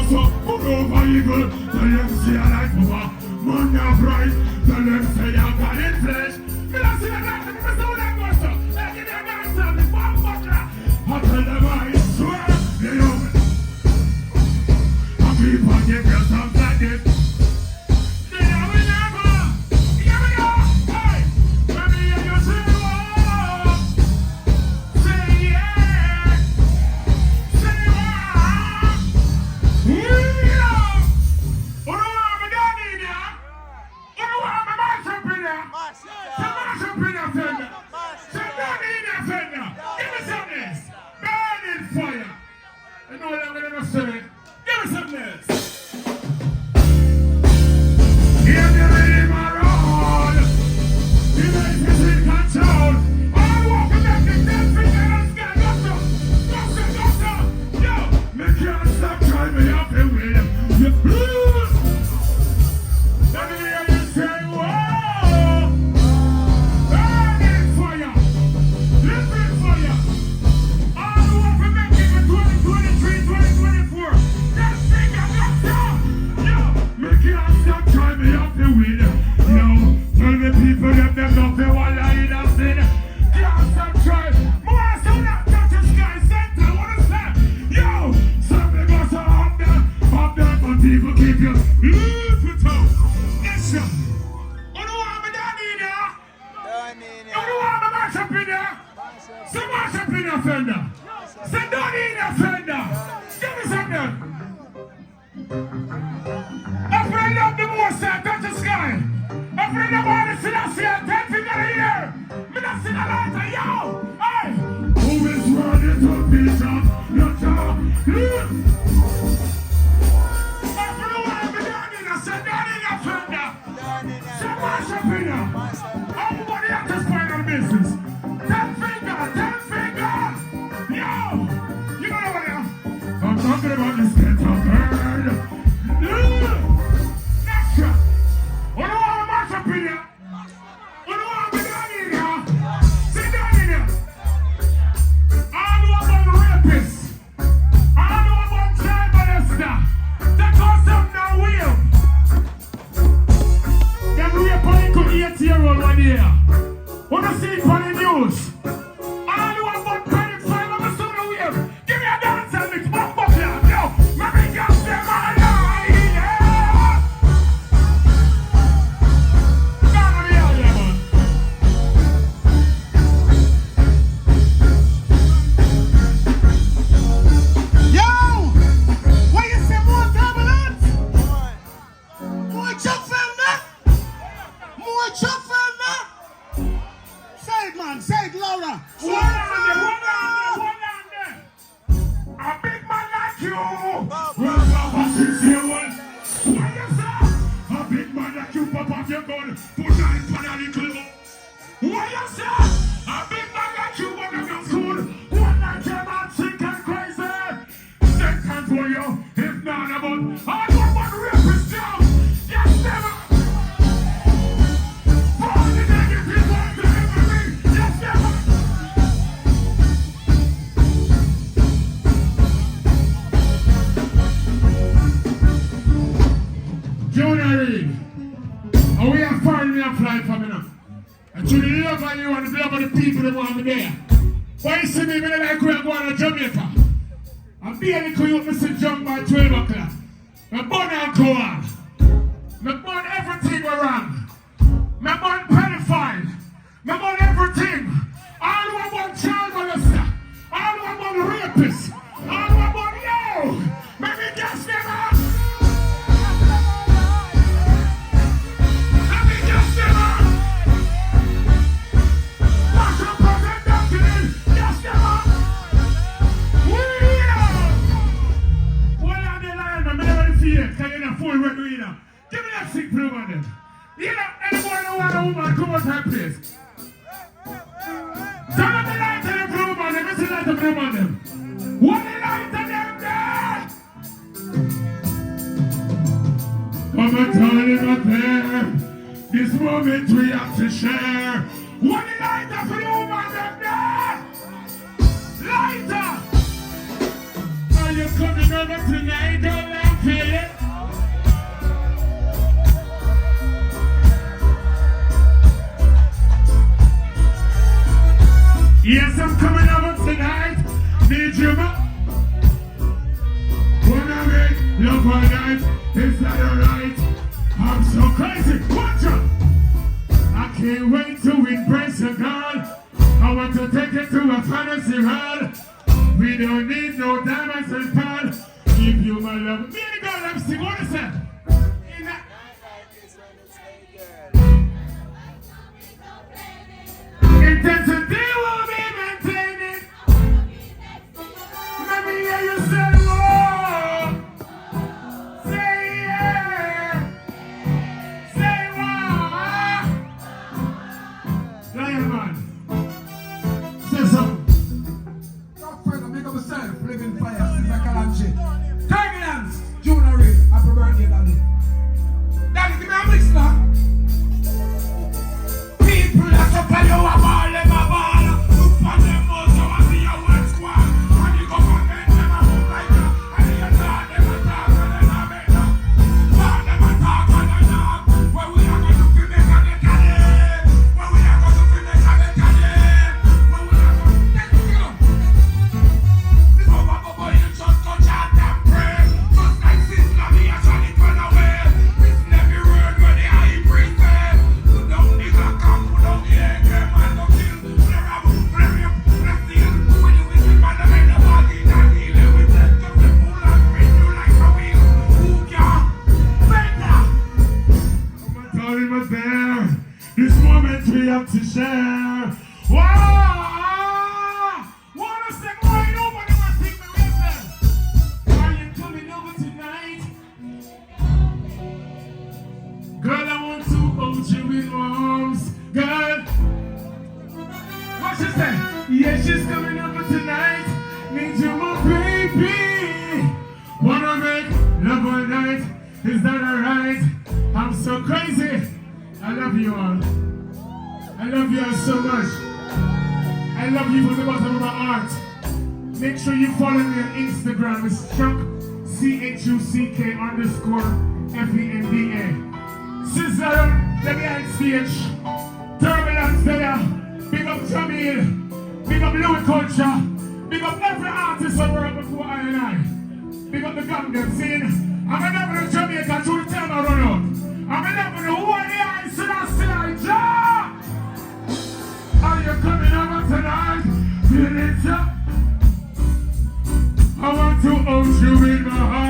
so put over evil. Tell them say I like over. Man now bright. Tell them say I got in flesh. Me not see the light. Me say what I go so. Like it ain't gonna tell me bomb buckler. I tell them I swear. They know me. I keep on giving you something like this. Fenda. Say don't need a Fenda. Give me something. A friend of the most touch the sky. A friend of all the Selassie, 10 finger a year. Me not see the light of yo. Hey. Who is ready to beat up your job? Everyone be done in a say don't need a Fenda. Say mash up in here. Everybody have to spine on business. 10 finger. Yo! You know what now? I'm talking about this ghetto bird. Next shot. What do I want to mash up in here? What do I want to be down in here? Sit down in here. I know about rapists. I know about child molester. That cause them now weird. Them rape a little 8-year-old one here. Wanna see it on the news? Junior Reid, and we are foreign me and fly for me now. And to the love of you and the love of the people that want me there. Why you see me when I like we are going to Jamaica? I'm barely going to see jump by 12 o'clock. My bun and go on. My bun everything go wrong. My bun pedophile. My bun everything. All I want child molester. All I want rapist. All I want yo. Let me guess them out. Give me that sick blue on them. You know, anyone who want a woman, come out that place. Turn on the light on the blue on them. Let's see light on the blue on them. What the light on them there? Come and tell him up there. This moment we have to share. What the light on the blue on them there? Lighter! Are you coming over tonight, don't laugh? one night, is that alright? I'm so crazy, watch out! I can't wait to embrace a girl. I want to take it to a fantasy world. We don't need no diamonds and pearls. Give you my love. Me and the girl, I'm singing, what is that? Intensity will be maintained. Let me hear you say whoa. Say yeah. Say whoa. Lion man. Say something. Your friend, make up yourself. Living fire, Sizzla Kalonji. Terminals, Junior Reid. Happy birthday, Daddy. Daddy, give me a mix now. People that up on you, I'm all in my ball. Look on them also, I see your one squad. And you go back and them a move like that. And you talk, them a talk, and them a make that. Talk, them a talk, and them a talk. Where we are going to make a make a day. Where we are going to make a make a day. Where we are going to take it to. This over, boy, you just touch out and pray. Just like Sizzla, me a try to run away. Listen every word where the high priest say. Put down nigga, come, put down the egg, man, no kill. Flare up, flare up, flare steal. When you wicked man, them ain't nobody that deal with them. Just the fool and spin you like a wheel. Who can? Fenda! My time was there. This moment we have to share. Wow! Wanna say, why nobody wants to take me with them? Are you coming over tonight? Girl, I want to hold you in my arms. Girl, what she say? Yeah, she's coming over tonight. Need you, my baby. Wanna make love all night? Is that alright? I'm so crazy. I love you all. I love you all so much. I love you from the bottom of my heart. Make sure you follow me on Instagram. It's Chuck CHUCK_FENDA. Sizzla, the behind stage. Turbulence there. Big up Jamil. Big up Louis Culture. Big up every artist that worked before I and I. Big up the gang them scene. I'm never in Jamaica through the time I run out. I'm never know who I am. So that's the idea. Are you coming over tonight? Feel it up. I want to hold you in my heart.